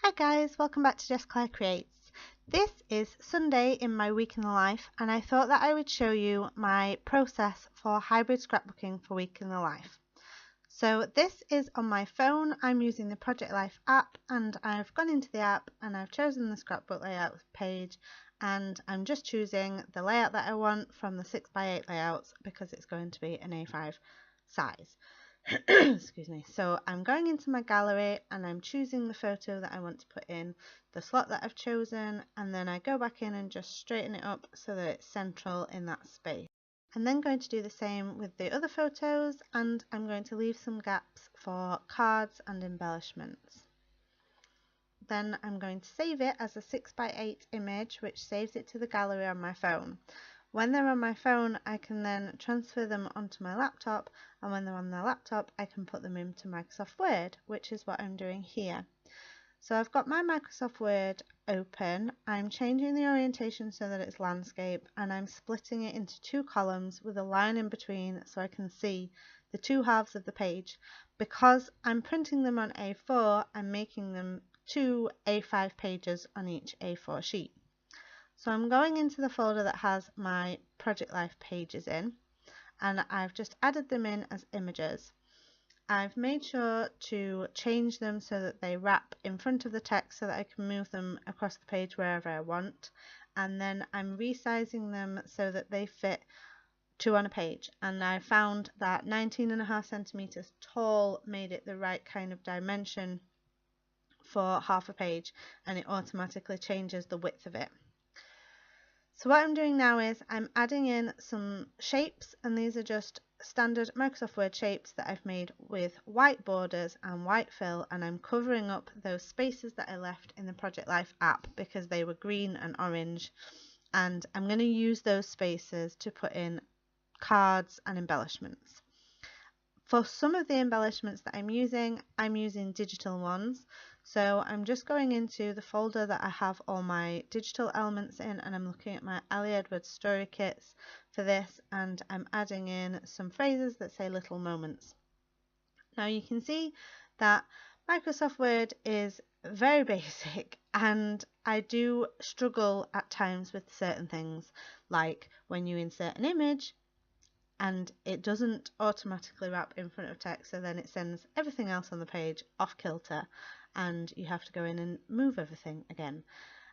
Hi guys, welcome back to Jess Creates. This is Sunday in my week in the life, and I thought that I would show you my process for hybrid scrapbooking for week in the life. So this is on my phone. I'm using the Project Life app, and I've gone into the app and I've chosen the scrapbook layout page, and I'm just choosing the layout that I want from the 6x8 layouts because it's going to be an A5 size. Excuse me. So I'm going into my gallery and I'm choosing the photo that I want to put in the slot that I've chosen, and then I go back in and just straighten it up so that it's central in that space. I'm then going to do the same with the other photos, and I'm going to leave some gaps for cards and embellishments. Then I'm going to save it as a 6x8 image, which saves it to the gallery on my phone. When they're on my phone, I can then transfer them onto my laptop, and when they're on the laptop, I can put them into Microsoft Word, which is what I'm doing here. So I've got my Microsoft Word open. I'm changing the orientation so that it's landscape, and I'm splitting it into two columns with a line in between so I can see the two halves of the page. Because I'm printing them on A4, I'm making them two A5 pages on each A4 sheet. So I'm going into the folder that has my Project Life pages in, and I've just added them in as images. I've made sure to change them so that they wrap in front of the text so that I can move them across the page wherever I want, and then I'm resizing them so that they fit two on a page, and I found that 19.5 centimeters tall made it the right kind of dimension for half a page, and it automatically changes the width of it. So what I'm doing now is I'm adding in some shapes, and these are just standard Microsoft Word shapes that I've made with white borders and white fill, and I'm covering up those spaces that I left in the Project Life app because they were green and orange, and I'm going to use those spaces to put in cards and embellishments. For some of the embellishments that I'm using digital ones. So I'm just going into the folder that I have all my digital elements in, and I'm looking at my Edwards story kits for this, and I'm adding in some phrases that say little moments. Now you can see that Microsoft Word is very basic, and I do struggle at times with certain things, like when you insert an image and it doesn't automatically wrap in front of text, so then it sends everything else on the page off kilter, and you have to go in and move everything again,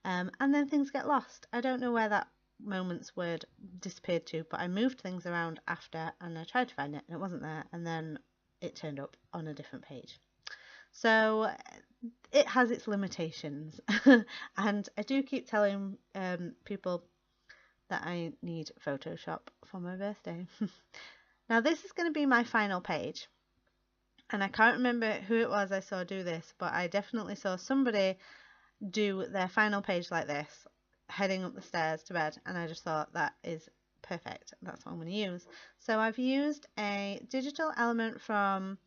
and then things get lost. I don't know where that moments word disappeared to, but I moved things around after and I tried to find it and it wasn't there, and then it turned up on a different page. So it has its limitations and I do keep telling people that I need Photoshop for my birthday. Now this is going to be my final page, and I can't remember who it was I saw do this, but I definitely saw somebody do their final page like this, heading up the stairs to bed, and I just thought that is perfect. That's what I'm going to use. So I've used a digital element from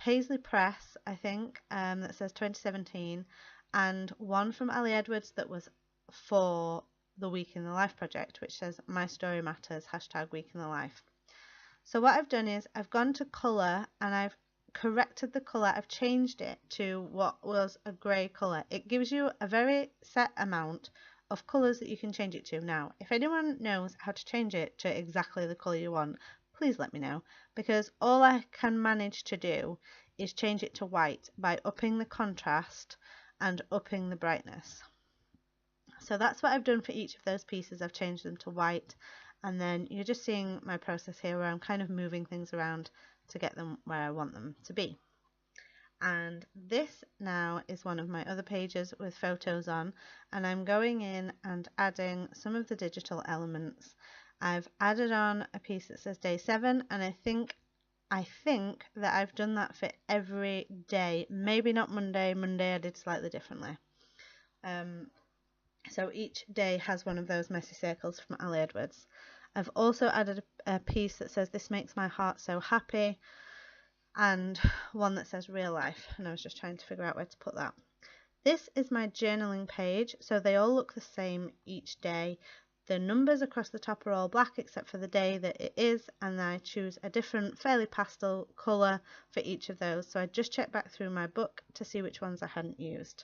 Paislee Press, I think, that says 2017, and one from Edwards that was for the Week in the Life project, which says My Story Matters, #Week in the Life. So what I've done is I've gone to colour and I've corrected the colour. I've changed it to what was a grey colour. It gives you a very set amount of colours that you can change it to. Now, if anyone knows how to change it to exactly the colour you want, please let me know, because all I can manage to do is change it to white by upping the contrast and upping the brightness. So that's what I've done for each of those pieces. I've changed them to white, and then you're just seeing my process here where I'm kind of moving things around to get them where I want them to be. And this now is one of my other pages with photos on, and I'm going in and adding some of the digital elements. I've added on a piece that says day 7, and I think that I've done that for every day. Maybe not Monday. Monday I did slightly differently. So each day has one of those messy circles from Edwards. I've also added a piece that says this makes my heart so happy, and one that says real life, and I was just trying to figure out where to put that. This is my journaling page, so they all look the same each day. The numbers across the top are all black except for the day that it is, and I choose a different fairly pastel colour for each of those. So I just checked back through my book to see which ones I hadn't used.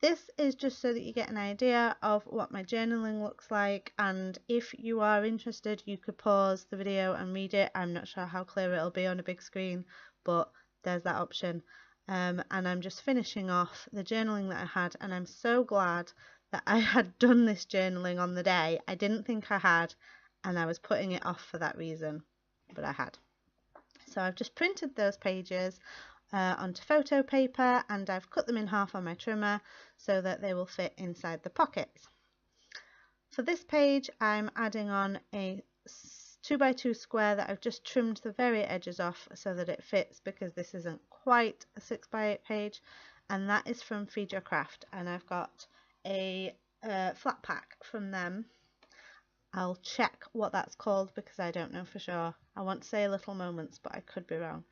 This is just so that you get an idea of what my journaling looks like, and if you are interested you could pause the video and read it. I'm not sure how clear it'll be on a big screen, but there's that option. And I'm just finishing off the journaling that I had, and I'm so glad that I had done this journaling on the day. I didn't think I had, and I was putting it off for that reason, but I had. So I've just printed those pages onto photo paper, and I've cut them in half on my trimmer so that they will fit inside the pockets. For this page I'm adding on a 2x2 square that I've just trimmed the very edges off so that it fits, because this isn't quite a 6x8 page, and that is from Feed Your Craft, and I've got a flat pack from them. I'll check what that's called because I don't know for sure. I want to say Little Moments, but I could be wrong.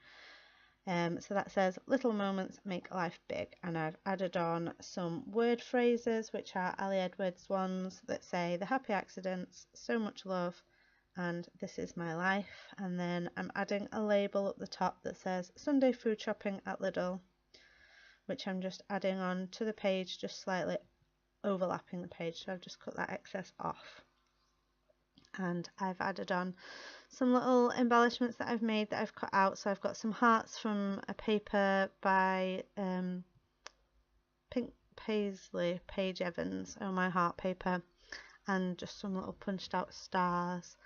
So that says Little Moments Make Life Big, and I've added on some word phrases which are Ali Edwards ones that say the happy accidents, so much love, and this is my life. And then I'm adding a label at the top that says Sunday food shopping at Lidl, which I'm just adding on to the page, just slightly overlapping the page, so I've just cut that excess off. And I've added on some little embellishments that I've made that I've cut out. So I've got some hearts from a paper by Paislee, Paige Evans, Oh My Heart paper, and just some little punched out stars.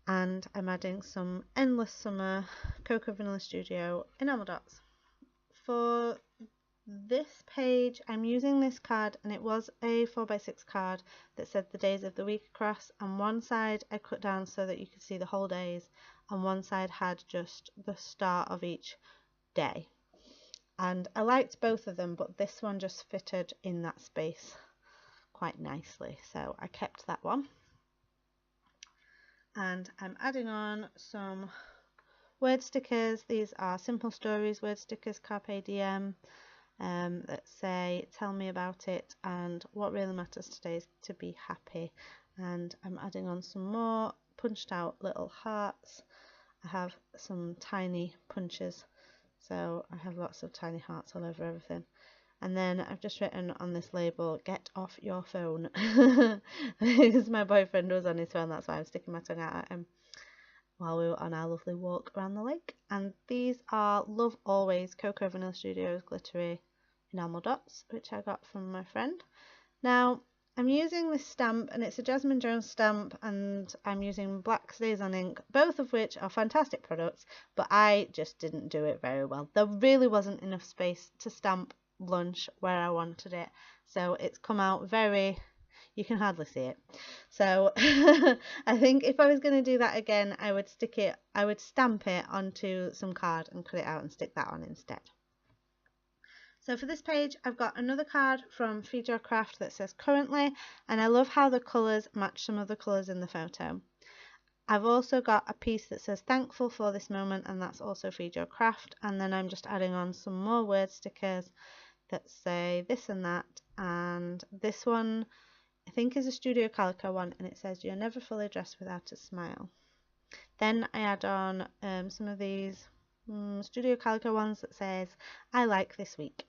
And I'm adding some Endless Summer Cocoa Vanilla Studio enamel dots. For this page I'm using this card, and it was a 4x6 card that said the days of the week across, and one side I cut down so that you could see the whole days, and one side had just the start of each day. And I liked both of them, but this one just fitted in that space quite nicely, so I kept that one. And I'm adding on some word stickers. These are Simple Stories word stickers, Carpe Diem, that say tell me about it, and what really matters today is to be happy. And I'm adding on some more punched out little hearts. I have some tiny punches, so I have lots of tiny hearts all over everything. And then I've just written on this label, get off your phone, because my boyfriend was on his phone, that's why I'm sticking my tongue out at him while we were on our lovely walk around the lake. And these are Love Always Cocoa Vanilla Studios glittery enamel dots, which I got from my friend. Now I'm using this stamp, and it's a Jasmine Jones stamp, and I'm using Black StazOn ink, both of which are fantastic products, but I just didn't do it very well. There really wasn't enough space to stamp lunch where I wanted it, so it's come out very, you can hardly see it. So I think if I was going to do that again, I would stamp it onto some card and cut it out and stick that on instead. So for this page I've got another card from Feed Your Craft that says currently, and I love how the colours match some of the colours in the photo. I've also got a piece that says thankful for this moment, and that's also Feed Your Craft, and then I'm just adding on some more word stickers that say this and that, and this one I think is a Studio Calico one, and it says you're never fully dressed without a smile. Then I add on some of these Studio Calico ones that says I like this week.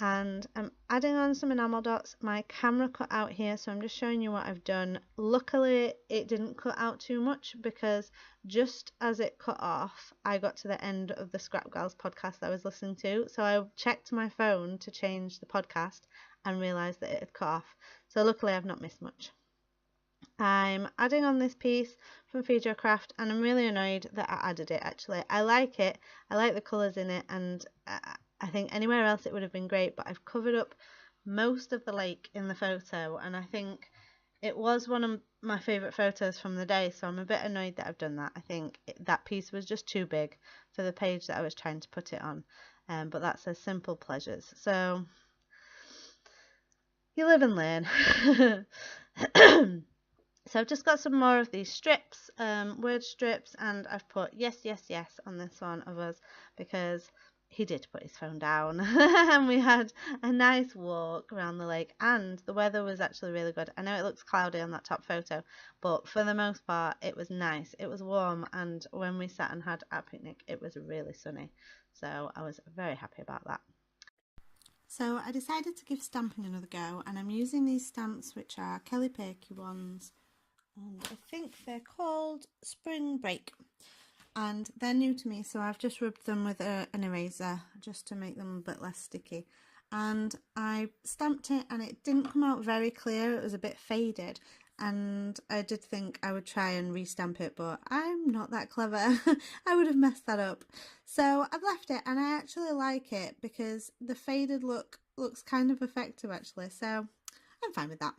And I'm adding on some enamel dots. My camera cut out here, so I'm just showing you what I've done. Luckily it didn't cut out too much, because just as it cut off I got to the end of the Scrap Gals podcast that I was listening to, so I checked my phone to change the podcast and realised that it had cut off. So luckily I've not missed much. I'm adding on this piece from Feed Your Craft, and I'm really annoyed that I added it actually. I like it, I like the colours in it, and I think anywhere else it would have been great, but I've covered up most of the lake in the photo, and I think it was one of my favourite photos from the day, so I'm a bit annoyed that I've done that. I think that piece was just too big for the page that I was trying to put it on, but that says Simple Pleasures, so you live and learn. So I've just got some more of these strips, word strips, and I've put yes, yes, yes on this one of us, because he did put his phone down and we had a nice walk around the lake, and the weather was actually really good. I know it looks cloudy on that top photo, but for the most part it was nice, it was warm, and when we sat and had our picnic it was really sunny, so I was very happy about that. So I decided to give stamping another go, and I'm using these stamps, which are Kelly Pakey ones, and I think they're called Spring Break, and they're new to me, so I've just rubbed them with an eraser just to make them a bit less sticky. And I stamped it and it didn't come out very clear, it was a bit faded, and I did think I would try and restamp it, but I'm not that clever. I would have messed that up. So I've left it, and I actually like it because the faded look looks kind of effective actually, so I'm fine with that.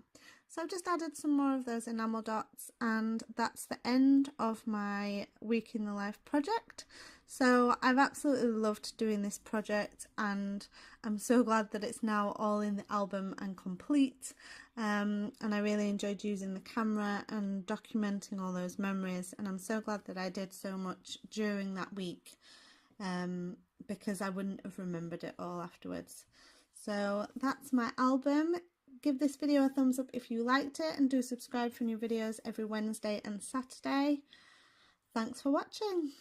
So I've just added some more of those enamel dots, and that's the end of my week in the life project. So I've absolutely loved doing this project, and I'm so glad that it's now all in the album and complete. And I really enjoyed using the camera and documenting all those memories, and I'm so glad that I did so much during that week, because I wouldn't have remembered it all afterwards. So that's my album. Give this video a thumbs up if you liked it, and do subscribe for new videos every Wednesday and Saturday. Thanks for watching.